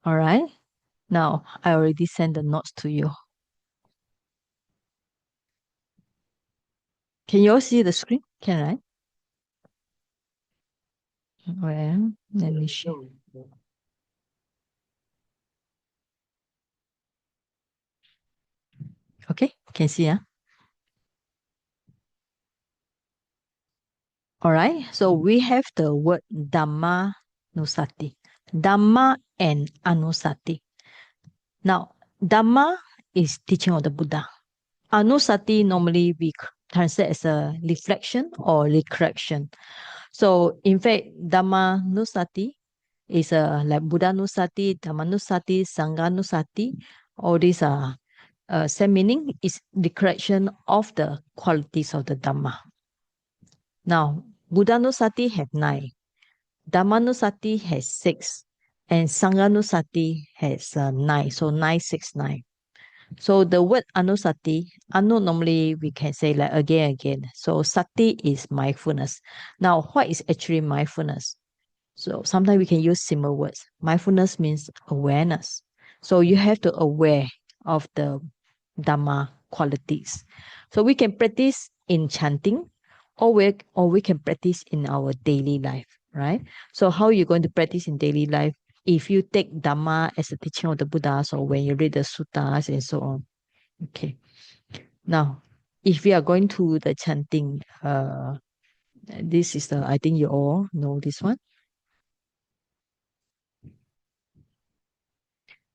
All right. Now, I already sent the notes to you. Can you all see the screen? Can I? Well, let me show. Okay, can see, yeah? All right, so we have the word Dhammānussati. Dhamma and Anusati. Now, Dhamma is teaching of the Buddha. Anusati normally we translate as a reflection or recollection. So, in fact, Dhammānussati is like Buddha-nusati, Dhamma-nusati, Sangha-nusati. All these are same meaning, is the correction of the qualities of the Dhamma. Now, Buddha-nusati have 9, Dhamma-nusati has 6, and Sangha-nusati has 9. So 9, 6, 9. So the word anusati, anu normally we can say like again. So sati is mindfulness. Now, what is actually mindfulness? So sometimes we can use similar words. Mindfulness means awareness. So you have to aware of the Dhamma qualities. So we can practice in chanting, or we can practice in our daily life, right? So how are you going to practice in daily life? If you take Dhamma as a teaching of the Buddha, so when you read the suttas and so on. Okay. Now, if we are going to the chanting, this is I think you all know this one.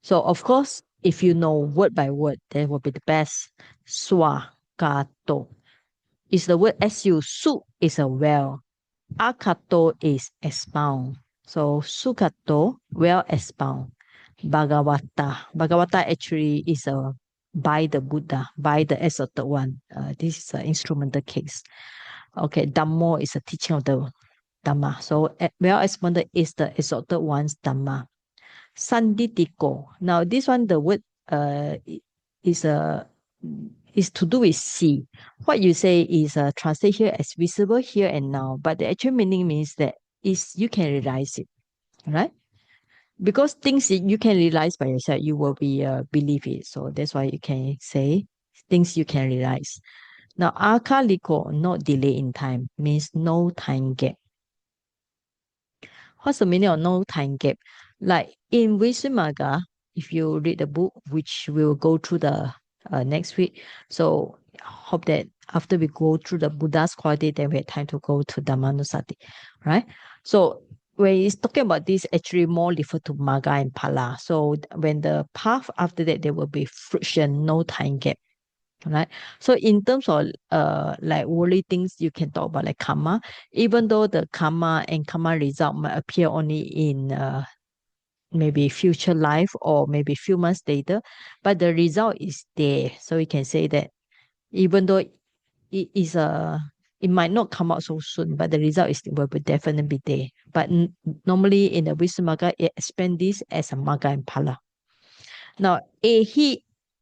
So of course, if you know word by word, that will be the best. Svākkhato is the word su. Su is a well. Aggācāra is expound. So Svākkhato, well expound. Bhagavatā. Bhagavatā actually is by the Buddha, by the exalted one. This is an instrumental case. Okay, Dhammo is a teaching of the Dhamma. So well expounded is the exalted one's Dhamma. Sanditiko. Now this one, the word is is to do with see. What you say is translate here as visible here and now, but the actual meaning means that is you can realize it, right? Because things that you can realize by yourself, you will be believe it. So that's why you can say things you can realize. Now, akaliko, not delay in time, means no time gap. What's the meaning of no time gap? Like in Visuddhimagga, if you read the book, which we'll go through the next week. So hope that after we go through the Buddha's quality, then we have time to go to Dhammānussati, right? So when it's talking about this, actually more refer to Magga and Phala. So when the path after that, there will be friction, no time gap. Right. So in terms of like worldly things, you can talk about like karma, even though the karma and karma result might appear only in maybe future life or maybe few months later, but the result is there. So you can say that even though it is it might not come out so soon, but the result is will be definitely be there. But normally in the Visuddhimagga, it explains this as a Magga and Phala. Now, ehi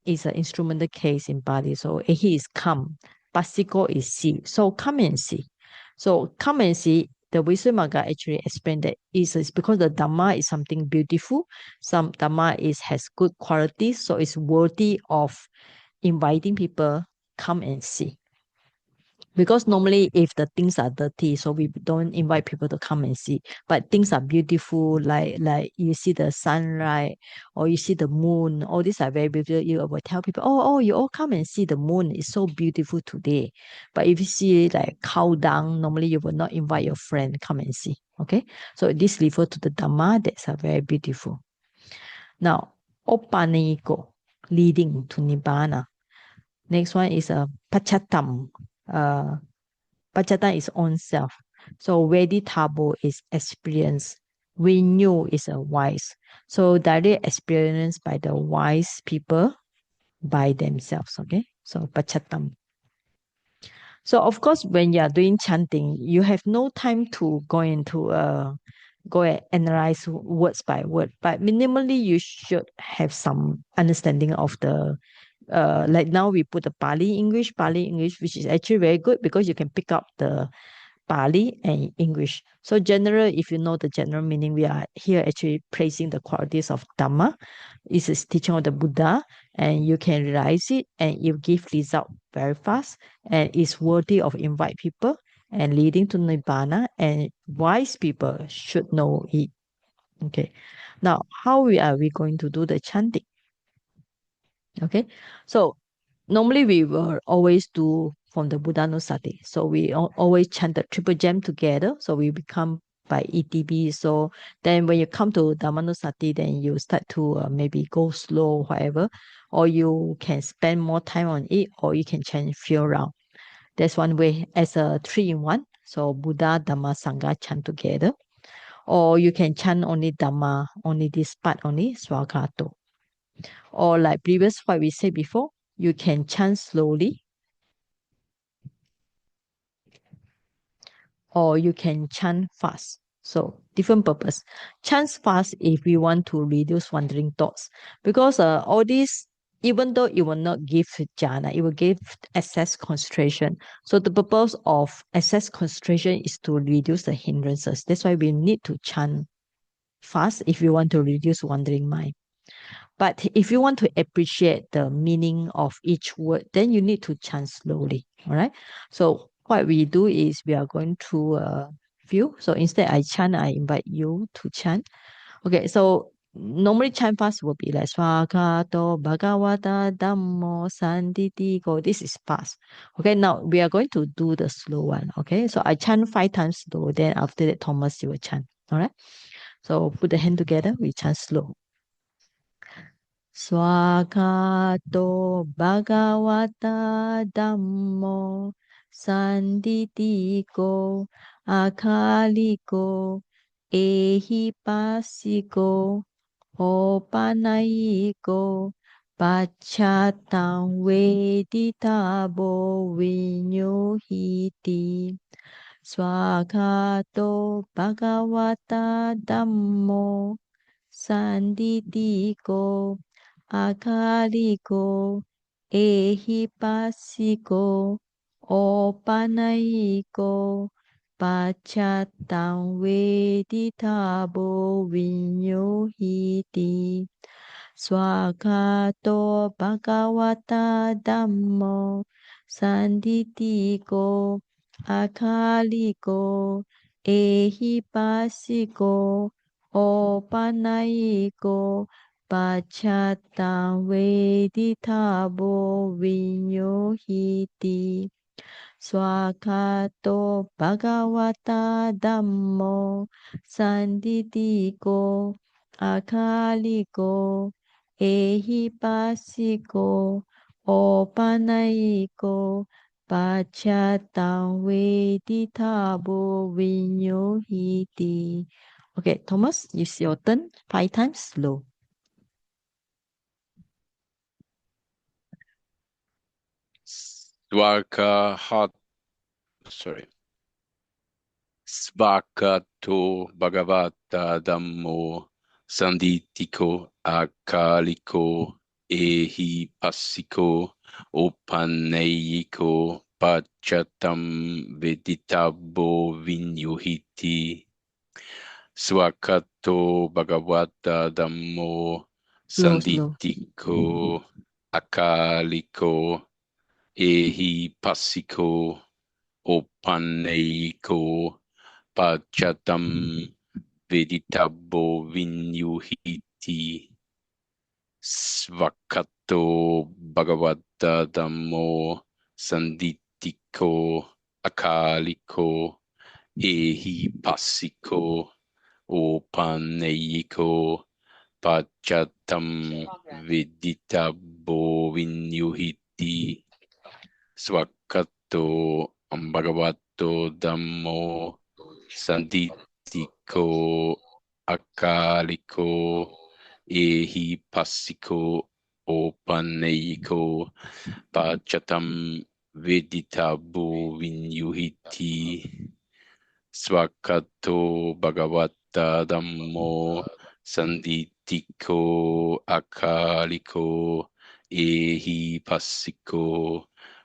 is an instrumental case in Pali. So ehi is come, pasiko is see. So come and see. So come and see. The Visuddhimagga actually explained that is because the Dhamma is something beautiful. Some Dhamma has good qualities, so it's worthy of inviting people come and see. Because normally if the things are dirty, so we don't invite people to come and see. But things are beautiful, like you see the sunrise or you see the moon, all these are very beautiful. You will tell people, oh, you all come and see the moon. It's so beautiful today. But if you see like cow dung, normally you will not invite your friend come and see. Okay. So this refers to the Dhamma that's very beautiful. Now, Opaniko, leading to Nibbana. Next one is a Pachatam. Pachata is own self. So Veditabo is experience. Renew is a wise. So direct experience by the wise people by themselves. Okay. So Pachatam. So of course, when you are doing chanting, you have no time to go into go and analyze words by word. But minimally, you should have some understanding of the like now we put the Pali English, which is actually very good because you can pick up the Pali and English. So general, if you know the general meaning, we are here actually praising the qualities of Dhamma. It's a teaching of the Buddha, and you can realize it, and it give result very fast, and it's worthy of invite people and leading to Nibbana, and wise people should know it. Okay, now how are we going to do the chanting? Okay, so normally we will always do from the Buddhanussati. So we always chant the triple gem together. So we become by Itipiso. So then when you come to Dhammānussati, then you start to maybe go slow, whatever, or you can spend more time on it, or you can chant few round. That's one way as a 3-in-1. So Buddha, Dhamma, Sangha chant together. Or you can chant only Dhamma, only this part only, Svākkhato. Or like previous what we said before, you can chant slowly, or you can chant fast. So different purpose. Chant fast if we want to reduce wandering thoughts, because all these, even though it will not give jhana, it will give excess concentration. So the purpose of excess concentration is to reduce the hindrances. That's why we need to chant fast if you want to reduce wandering mind. But if you want to appreciate the meaning of each word, then you need to chant slowly. All right. So what we do is we are going through a few. So instead I chant, I invite you to chant. Okay. So normally chant fast will be like Svākkhato Bhagavatā Dhammo Sanditiko. This is fast. Okay. Now we are going to do the slow one. Okay. So I chant 5 times slow. Then after that, Thomas, you will chant. All right. So put the hand together. We chant slow. Svākkhato Bhagavatā Dhammo Sanditiko Akaliko Ehipassiko Opanayiko Pachatam Veditabo Vinyuhiti Svākkhato Bhagavatā Dhammo Sanditiko Akaliko Ehipassiko Opanayiko Pachatam Veditabo Vinyuhiti Svākkhato Bhagavatā Dhammo Sanditiko Akaliko Ehipassiko Opanayiko Pachatam Veditabo Vinyuhiti Svākkhato Bhagavatā Dhammo Sanditiko Akaliko Ehipassiko Opanayiko Pachatam Veditabo Vinyuhiti. Okay, Thomas, it's your turn. 5 times slow. Svākkhato Bhagavatā Dhammo Sanditiko Akaliko Ehipassiko Opanayiko Pachatam Veditabo Vinyuhiti Svākkhato Bhagavatā Dhammo Sanditiko Akaliko Ehipassiko Opanayiko Pachatam Veditabo Vinyuhiti Svākkhato Bhagavatā Dhammo Sanditiko Akaliko Ehipassiko Opanayiko Pachatam Veditabo Vinyuhiti Svākkhato Bhagavato Dhammo Sanditiko Akaliko Ehipassiko Opanayiko Pachatam Veditabo Vinyuhiti Svākkhato Bhagavatā Dhammo Sanditiko Akaliko Ehipassiko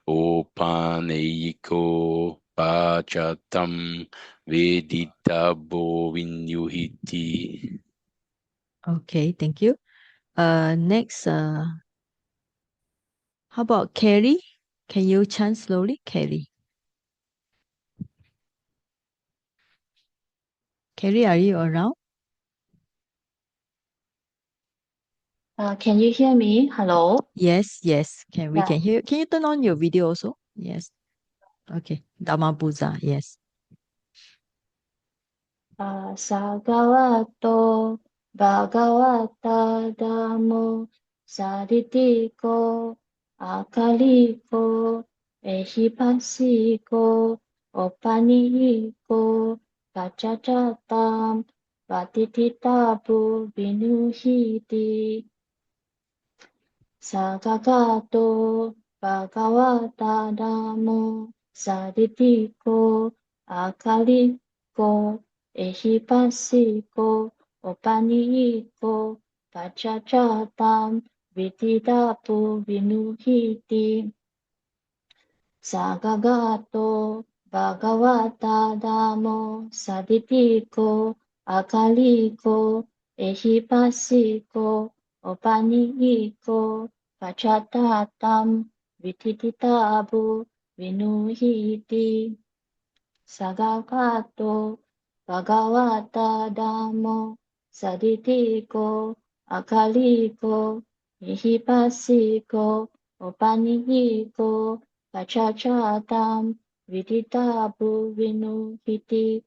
Opanayiko pachatam veditabo vinyuhiti. Okay, thank you. Next, how about Carrie? Can you chant slowly, Carrie? Carrie, are you around? Can you hear me? Hello? Yes, yes. We Yeah. can hear you. Can you turn on your video also? Yes. Okay. Dhammānussati, yes. Svākkhato Bhagavatā Dhammo Saditiko Akaliko Ehipasiko Opanihiko Pachachatam Vatititapu Vinuhiti Svākkhato Bhagavatā Dhammo Saditiko Akaliko Ehipasiko Opanihiko Pachachatam Vititapu Vinuhiti Svākkhato Bhagavatā Dhammo Saditiko Akaliko Ehipasiko Opanihiko Pachachatam Vititapu Vinuhiti Svākkhato Bhagavatā Dhammo Saditiko Akaliko Ehipasiko Opanihiko Pachachatam Viditapu Vinuhiti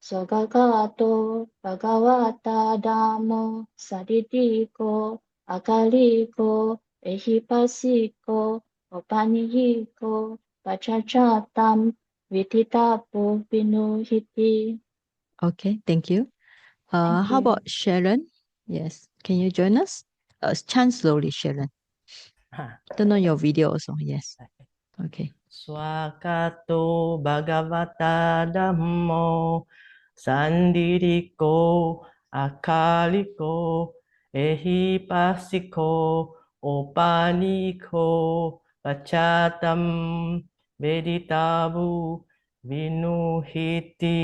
Svākkhato Bhagavatā Dhammo Saditiko Akaliko Ehipasiko Opanihiko Pachachatam Vititapu Vinuhiti. Okay, thank you. How about Sharon? Yes. Can you join us? Chant slowly, Sharon. Turn on your video also. Yes. Okay. Svākkhato Bhagavatā Dhammo Sandhiriko Akaliko Ehipasiko Opaniko Pachatam Veditabu Vinuhiti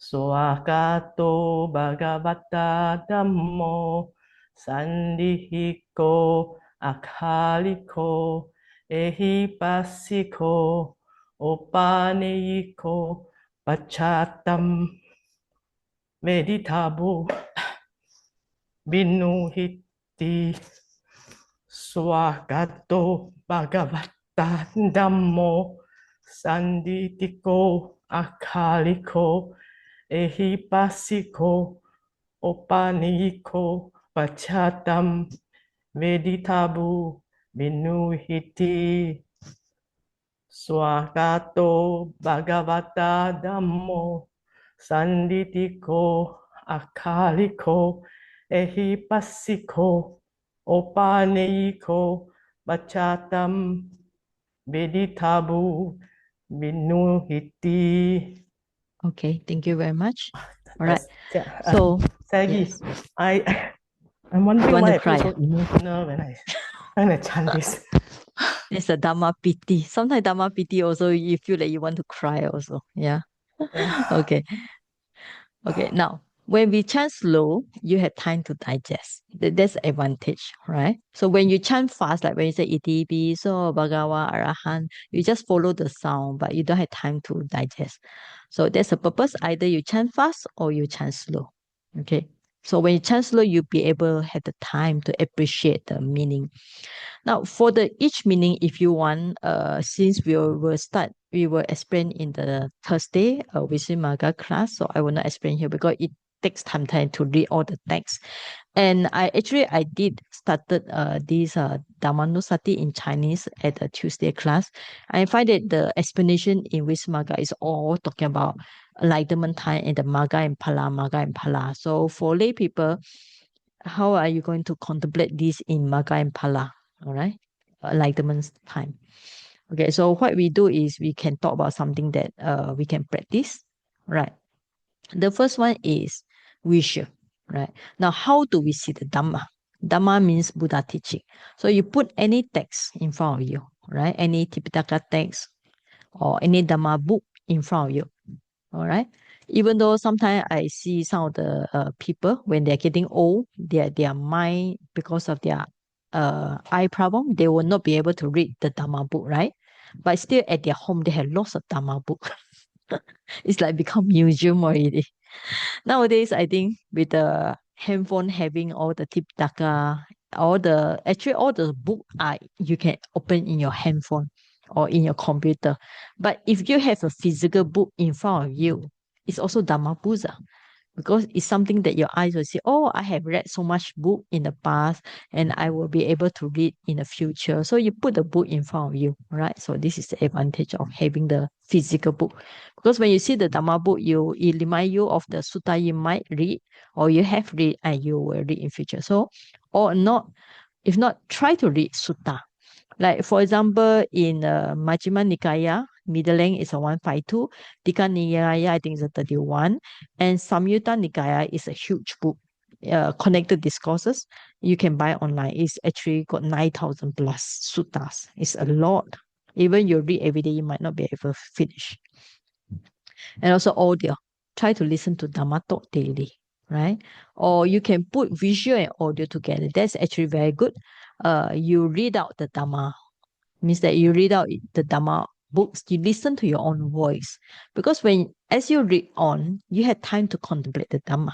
Svākkhato Bhagavatā Dhammo Sandhiriko Akaliko Ehipasiko Opaniko Pachatam Veditabu Vinuhiti Svākkhato Bhagavatā Dhammo Sandhitiko Akaliko Ehipasiko Opaniko Pachatam Veditabu Vinuhiti Svākkhato Bhagavatā Dhammo Sandhitiko Akaliko Ehipasiko Opaniko Pachatam Veditabu Vinuhiti. Okay, thank you very much. All right. So, Saggy, yes. I'm wondering want why to I cry, feel so emotional when I chant this. It's a Dhamma piti. Sometimes Dhamma piti also you feel like you want to cry also. Yeah. Okay. Okay. Now, when we chant slow, you have time to digest. That's the advantage, right? So when you chant fast, like when you say Itipiso, Bhagawa, Arahan, you just follow the sound, but you don't have time to digest. So that's the purpose. Either you chant fast or you chant slow. Okay. So when you chant slow, you'll be able to have the time to appreciate the meaning. Now, for the each meaning, if you want, since we will explain in the Thursday Visuddhimagga class, so I will not explain here because it takes time to read all the text. And I did started this Dhammānussati in Chinese at the Tuesday class. I find that the explanation in Visuddhimagga is all talking about enlightenment time and the Magga and Phala. So for lay people, how are you going to contemplate this in Magga and Phala? All right, enlightenment time. Okay, so what we do is we can talk about something that we can practice. Right. The first one is wish. Right. Now, how do we see the Dhamma? Dhamma means Buddha teaching. So you put any text in front of you, right? Any Tipitaka text or any Dhamma book in front of you. All right. Even though sometimes I see some of the people, when they're getting old, their mind, because of their eye problem, they will not be able to read the Dhamma book, right? But still at their home, they have lots of Dhamma book. It's like become museum already. Nowadays, I think with the handphone having all the Tipitaka, all the book you can open in your handphone or in your computer. But if you have a physical book in front of you, it's also Dhamma Puja, because it's something that your eyes will see, oh, I have read so much book in the past and I will be able to read in the future. So you put the book in front of you, right? So this is the advantage of having the physical book. Because when you see the Dhamma book, it remind you of the sutta you might read or you have read and you will read in future. So, or not, if not, try to read sutta. Like for example, in Majjhima Nikaya, middle length is a 152, Tika Nikaya I think is a 31, and Samyutta Nikaya is a huge book, connected discourses. You can buy online. It's actually got 9,000 plus suttas. It's a lot. Even you read every day, you might not be able to finish. And also audio. Try to listen to Dhamma talk daily, right? Or you can put visual and audio together. That's actually very good. You read out the Dhamma. Means that you read out the Dhamma books, you listen to your own voice. Because as you read on, you have time to contemplate the Dhamma.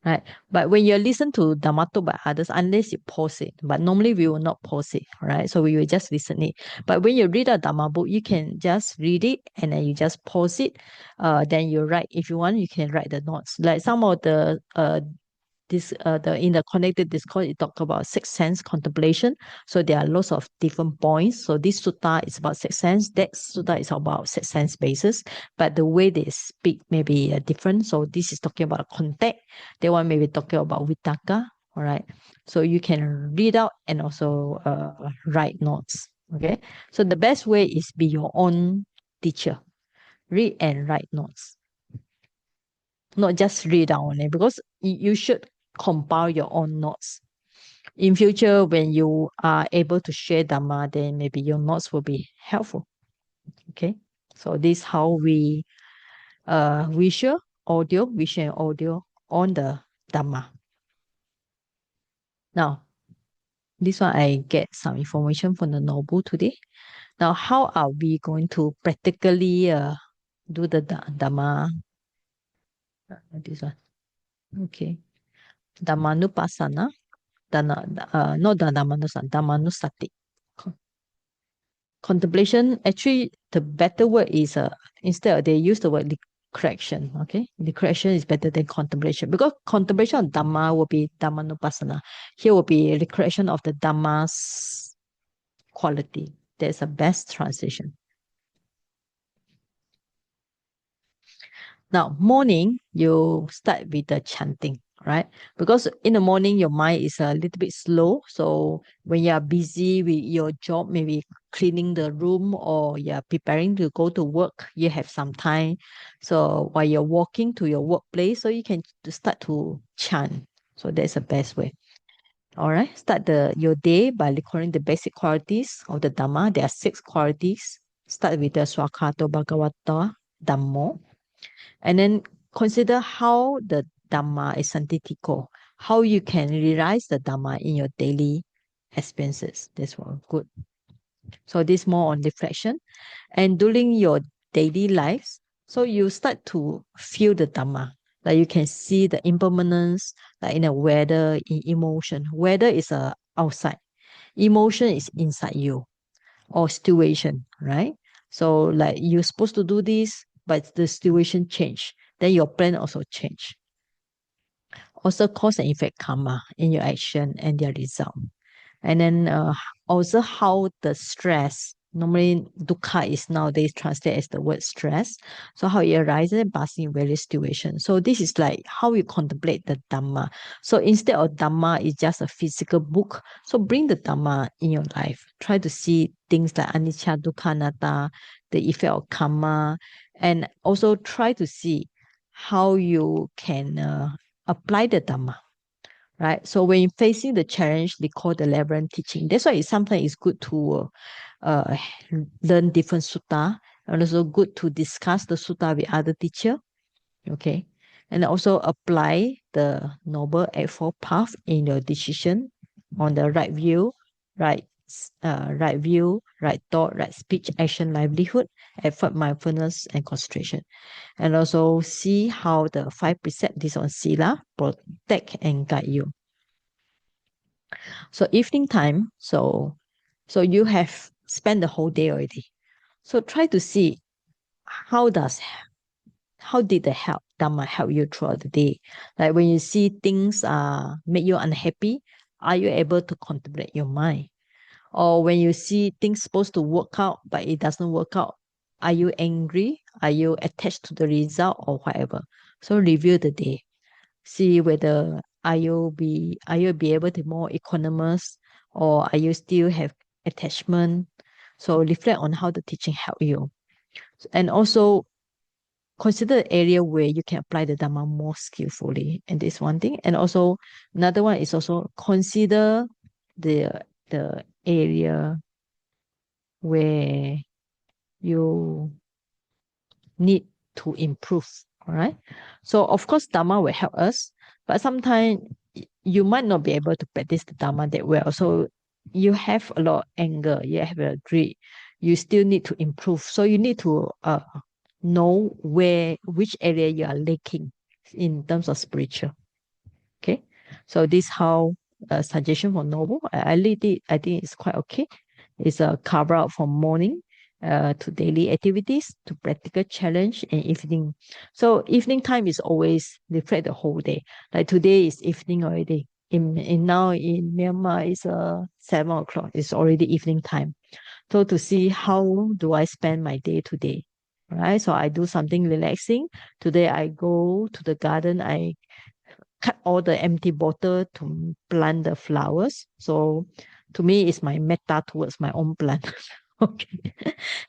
Right? But when you listen to Dhamma talk by others, unless you pause it, but normally we will not pause it, right? So we will just listen it. But when you read a Dhamma book, you can just read it and then you just pause it. Then you write. If you want, you can write the notes. Like some of the in the connected discourse, it talk about sixth sense contemplation. So there are lots of different points. So this sutta is about sixth sense. That sutta is about sixth sense basis, but the way they speak may be different. So this is talking about contact. That one may be talking about vitaka. All right. So you can read out and also write notes. Okay. So the best way is be your own teacher. Read and write notes. Not just read out only, because you should compile your own notes. In future, when you are able to share Dhamma, then maybe your notes will be helpful. Okay, so this is how we visual and audio on the Dhamma. Now, this one I get some information from the Noble today. Now, how are we going to practically do the Dhamma? This one. Okay. Dhammānupassana. Not Dhammānussati, Dhammānussati. Contemplation, actually, the better word is instead they use the word recollection. Okay, recollection is better than contemplation, because contemplation of Dhamma will be Dhammānupassana. Here will be recollection of the Dhamma's quality. That's the best translation. Now, morning, you start with the chanting, right? Because in the morning, your mind is a little bit slow. So when you are busy with your job, maybe cleaning the room or you're preparing to go to work, you have some time. So while you're walking to your workplace, so you can start to chant. So that's the best way. All right. Start your day by recalling the basic qualities of the Dhamma. There are 6 qualities. Start with the Svākkhato Bhagavatā Dhammo. And then consider how the Dhamma is santitiko, how you can realize the Dhamma in your daily experiences. That's what good. So this more on reflection. And during your daily lives, so you start to feel the Dhamma. Like you can see the impermanence, like in the weather, in emotion. Weather is outside. Emotion is inside you, or situation, right? So like you're supposed to do this, but the situation change. Then your plan also change. Also cause and effect karma in your action and their result. And then also how the stress, normally dukkha is nowadays translated as the word stress. So how it arises and passes in various situations. So this is like how you contemplate the Dhamma. So instead of Dhamma is just a physical book, so bring the Dhamma in your life. Try to see things like anicca, dukkha, anatta, the effect of karma, and also try to see how you can apply the Dhamma. Right. So when facing the challenge, they call the labyrinth teaching. That's why sometimes it's good to learn different sutta and also good to discuss the sutta with other teacher. Okay, and also apply the Noble Eightfold Path in your decision on the right view, right right thought, right speech, action, livelihood, effort, mindfulness, and concentration. And also see how the 5 precepts this on sila protect and guide you. So evening time, so you have spent the whole day already. So try to see how did the Dhamma help you throughout the day? Like when you see things make you unhappy, are you able to contemplate your mind? Or when you see things supposed to work out but it doesn't work out, are you angry? Are you attached to the result or whatever? So review the day. See whether are you be able to be more equanimous, or are you still have attachment? So reflect on how the teaching help you. And also consider the area where you can apply the Dhamma more skillfully. And this one thing. And also another one is also consider the area where you need to improve. All right. So of course Dhamma will help us, but sometimes you might not be able to practice the Dhamma that well. So you have a lot of anger, you have a greed, you still need to improve. So you need to know which area you are lacking in terms of spiritual. Okay, so this how a suggestion for Noble. I read it. I think it's quite okay. It's a cover out from morning to daily activities to practical challenge and evening. So evening time is always reflect the whole day. Like today is evening already. In now in Myanmar it's 7 o'clock. It's already evening time. So to see how do I spend my day today. Right. So I do something relaxing. Today I go to the garden. I cut all the empty bottle to plant the flowers. So to me, it's my metta towards my own plant. Okay.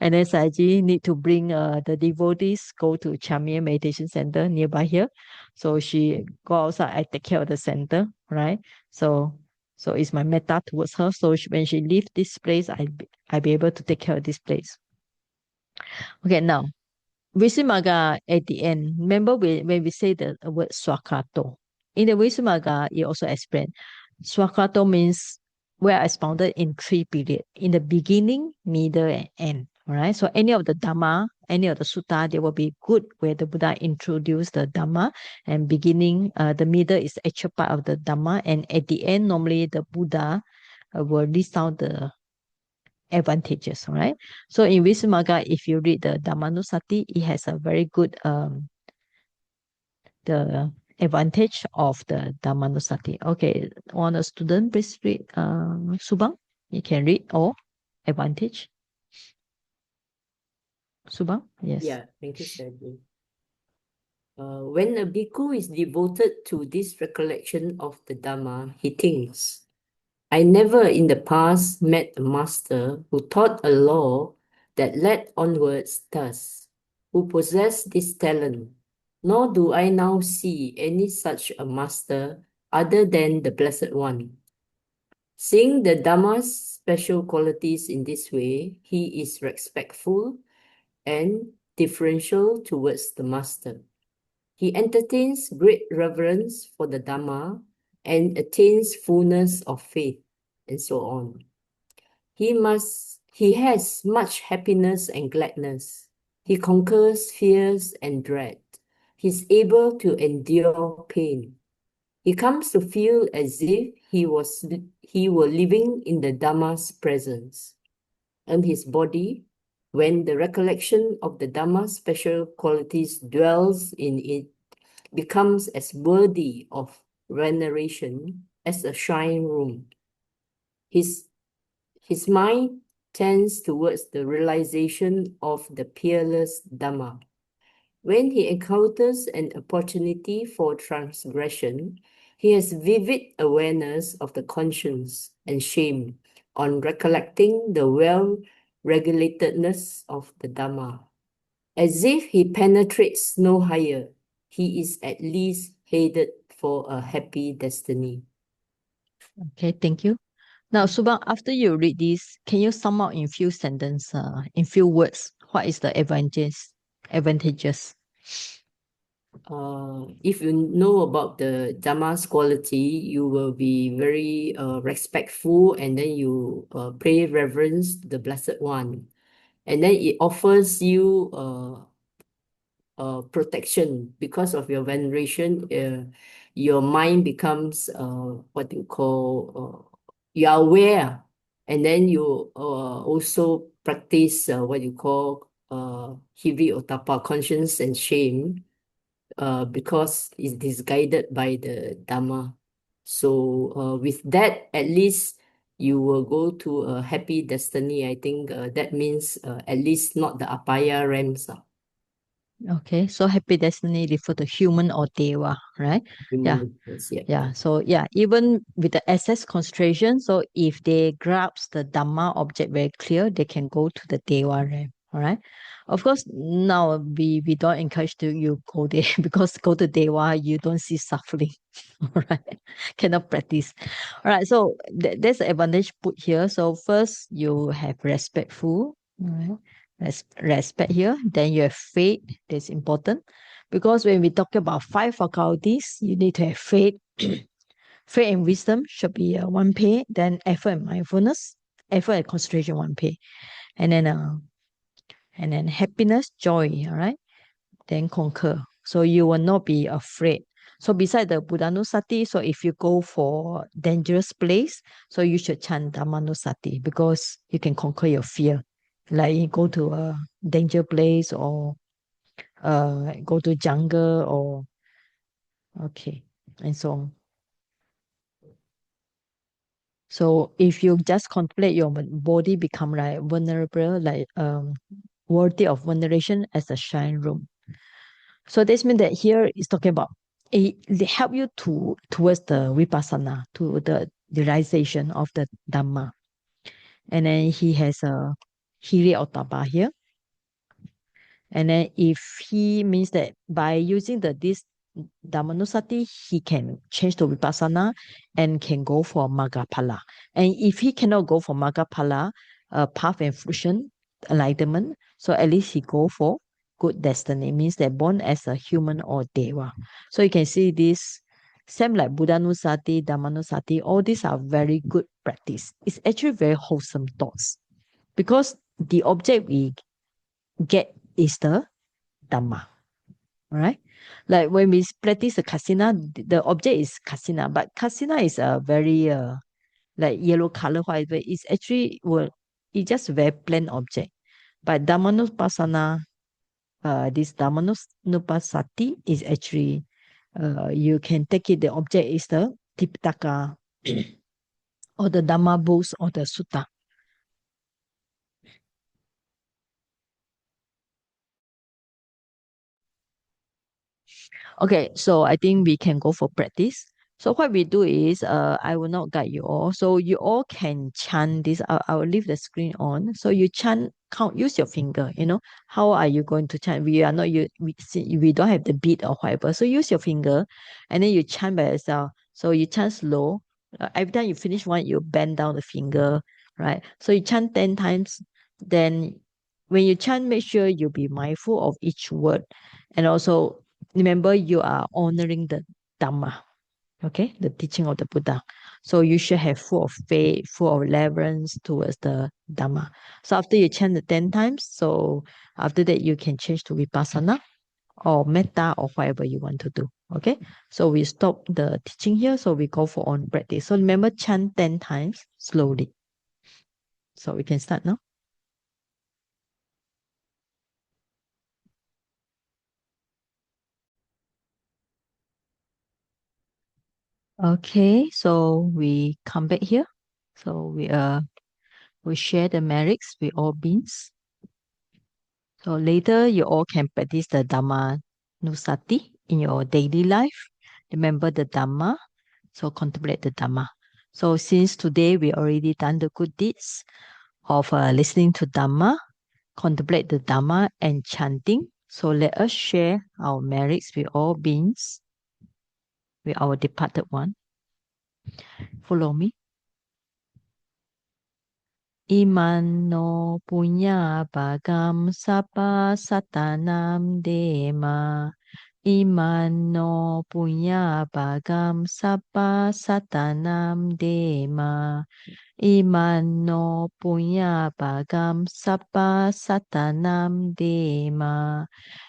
And then Saji need to bring the devotees go to Chamia Meditation Center nearby here. So she go outside, I take care of the center, right? So it's my metta towards her. So when she leave this place, I be able to take care of this place. Okay, now Visuddhimagga at the end. Remember when we say the word Svākkhato. In the Visuddhimagga, it also explains Svākkhato means well expounded in 3 periods. In the beginning, middle, and end. Alright. So any of the Dhamma, any of the sutta, they will be good where the Buddha introduced the Dhamma. And beginning, the middle is the actual part of the Dhamma. And at the end, normally the Buddha will list out the advantages, right? So in Visuddhimagga, if you read the Dhammānussati, it has a very good the advantage of the Dhammānussati. Okay, one student, please read Subang. You can read all advantage. Subang, yes. Yeah, thank you, Sadhu. When a bhikkhu is devoted to this recollection of the Dhamma, he thinks, I never in the past met a master who taught a law that led onwards thus, who possessed this talent, nor do I now see any such a master other than the Blessed One. Seeing the Dhamma's special qualities in this way, he is respectful and deferential towards the master. He entertains great reverence for the Dhamma and attains fullness of faith, and so on. He has much happiness and gladness. He conquers fears and dread. He is able to endure pain. He comes to feel as if he were living in the Dhamma's presence. And his body, when the recollection of the Dhamma's special qualities dwells in it, becomes as worthy of veneration as a shrine room. His mind tends towards the realization of the peerless Dhamma. When he encounters an opportunity for transgression, he has vivid awareness of the conscience and shame on recollecting the well-regulatedness of the Dhamma. As if he penetrates no higher, he is at least headed for a happy destiny. Okay, thank you. Now, Subang, after you read this, can you sum up in few sentences, in few words, What is the advantages? If you know about the Dhamma's quality, you will be very respectful, and then you pay reverence to the Blessed One. And then it offers you protection because of your veneration. Your mind becomes what you call you are aware, and then you also practice what you call hiri otapa, conscience and shame, because it is guided by the Dhamma. So with that, at least you will go to a happy destiny. I think that means at least not the apaya realms. Okay, so happy destiny refer to human or deva, right? Yeah. Yeah. So yeah, even with the access concentration, so if they grasp the Dhamma object very clear, they can go to the deva realm. All right. Of course, now we don't encourage you go there because go to deva you don't see suffering. All right. Cannot practice. All right. So there's the advantage put here. So first you have respectful. All right. Respect here. Then you have faith. That's important. Because when we talk about 5 faculties, you need to have faith. Faith and wisdom should be one pay. Then effort and mindfulness, effort and concentration, one pay. And then happiness, joy, all right? Then conquer. So you will not be afraid. So beside the Buddhanussati, so if you go for dangerous place, so you should chant Dhammānussati because you can conquer your fear. Like you go to a danger place or go to jungle or okay, and so on. So if you just contemplate your body become like vulnerable, like worthy of veneration as a shrine room. So this means that here is talking about they help you towards the vipassana, to the realization of the Dhamma. And then he has a hiri otapa here. And then if he means that by using this Dhammānussati, he can change to vipassana and can go for Maggaphala. And if he cannot go for Maggaphala, path and fruition, enlightenment, so at least he go for good destiny, means that born as a human or deva. So you can see this, same like Buddhanussati, Dhammānussati, all these are very good practice. It's actually very wholesome thoughts because the object we get is the Dhamma. Right? Like when we practice the kasina, the object is kasina, but kasina is a very like yellow color, white, but it's actually it's just a very plain object. But Dhammanupassana, this Dhammanussati is actually you can take it, the object is the Tipitaka or the Dhamma books or the sutta. Okay, so I think we can go for practice. So what we do is, I will not guide you all. So you all can chant this. I will leave the screen on. So you chant, use your finger. How are you going to chant? We are not we don't have the beat or whatever. So use your finger, and then you chant by yourself. So you chant slow. Every time you finish one, you bend down the finger, right? So you chant 10 times. Then when you chant, make sure you be mindful of each word, and also remember you are honoring the Dhamma, okay, the teaching of the Buddha. So you should have full of faith, full of reverence towards the Dhamma. So after you chant the 10 times, so after that you can change to Vipassana or Metta or whatever you want to do. Okay, so we stop the teaching here. So we go for on practice. So remember, chant 10 times slowly. So we can start now. Okay, so we come back here. So we share the merits with all beings. So later you all can practice the Dhammānussati in your daily life. Remember the Dhamma, so contemplate the Dhamma. So since today we already done the good deeds of listening to Dhamma, contemplate the Dhamma and chanting. So let us share our merits with all beings, with our departed one. Follow me. Imano punya bagam sapa satanam dema. Imano punya bagam sapa satanam dema. Imano punya bagam sapa satanam dema.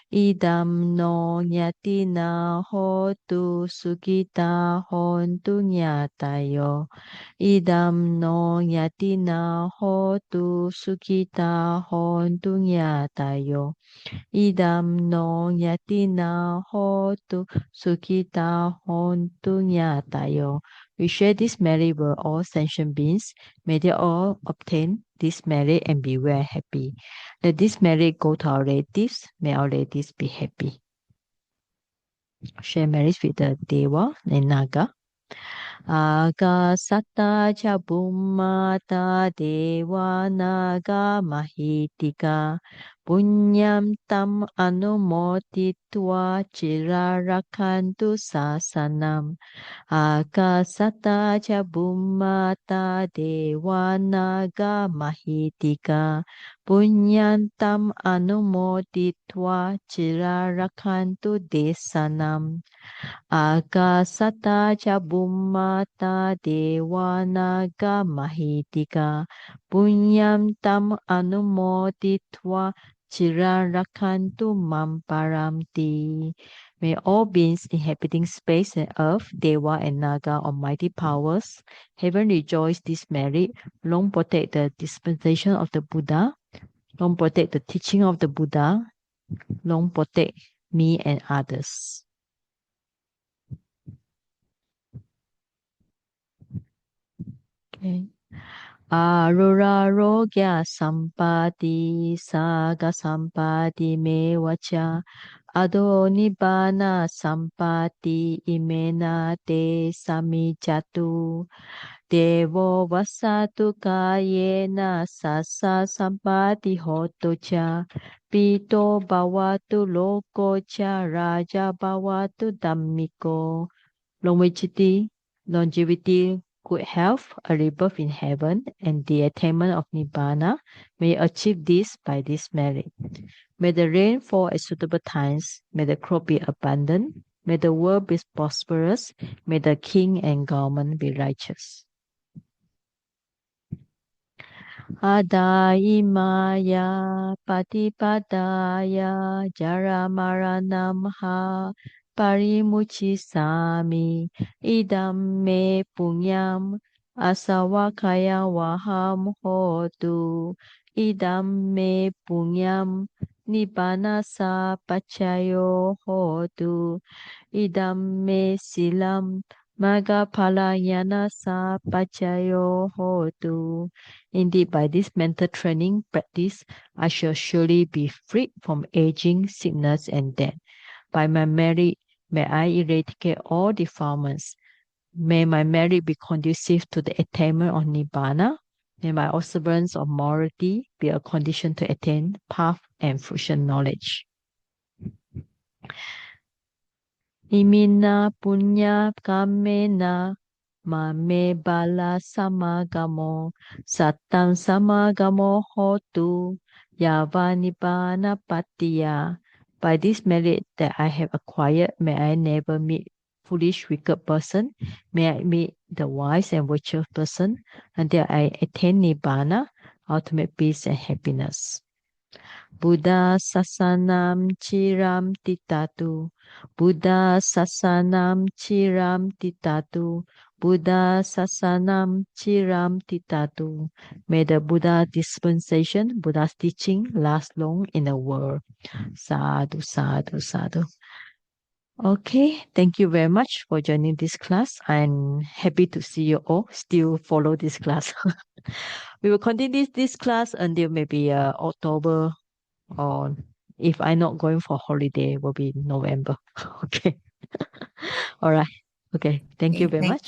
Idam no nyatina hotu sukita hontu nyatayo. Idam no nyatina hotu sukita hontu nyatayo. Idam no nyatina hotu sukita hontu nyatayo. We share this merit with all sentient beings. May they all obtain this merit and be very happy. Let this merit go to our relatives. May our relatives be happy. Share merits with the Deva and Naga. Aggācāra ca Bhummata Deva Naga Mahitika Punyam tam anumotitva cirarakantu sasanam. Aggācāra ca Bhummata Deva Naga Mahitika Punyam tam anumotitva cirarakantu desanam. Aggācāra ca Bhummata Deva Naga Mahitika Punyam tam anumoditva cirarakantu mamparamti. May all beings inhabiting space and earth, Deva and Naga, almighty powers, heaven rejoice this merit, long protect the dispensation of the Buddha, long protect the teaching of the Buddha, long protect me and others. Okay. Arurarogya sampati saga sampati mevacha adonibana sampati imena te samijatu devo vasatu kayena sasa sampati hotocha pito bhavatu lokocha raja bhavatu dhammiko. Longevity, good health, a rebirth in heaven, and the attainment of Nibbana, may achieve this by this merit. May the rain fall at suitable times, may the crop be abundant, may the world be prosperous, may the king and government be righteous. Adaimaya patipadaya jaramaranamha parimuchisami idam me punyam asawakaya waham hotu idam me punyam nibbanasa pachayo hotu idam me silam magapalayana sa pachayo hotu. Indeed, by this mental training practice, I shall surely be freed from aging, sickness, and death. By my merit, may I eradicate all defilements. May my merit be conducive to the attainment of Nibbana. May my observance of morality be a condition to attain path and fruition knowledge. Imina punya kamena mame bala samagamo satam samagamo hotu yavanibana patiya. By this merit that I have acquired, may I never meet foolish wicked person. May I meet the wise and virtuous person until I attain Nibbana, ultimate peace and happiness. Buddha sasanam chiram titatu. Buddha sasanam chiram titatu. Buddha sasanam chiram titatu. May the Buddha dispensation, Buddha's teaching last long in the world. Sadhu, sadhu, sadhu. Okay, thank you very much for joining this class. I'm happy to see you all still follow this class. We will continue this class until maybe October, or if I'm not going for holiday, will be November. Okay. All right. Okay. Thank you very much.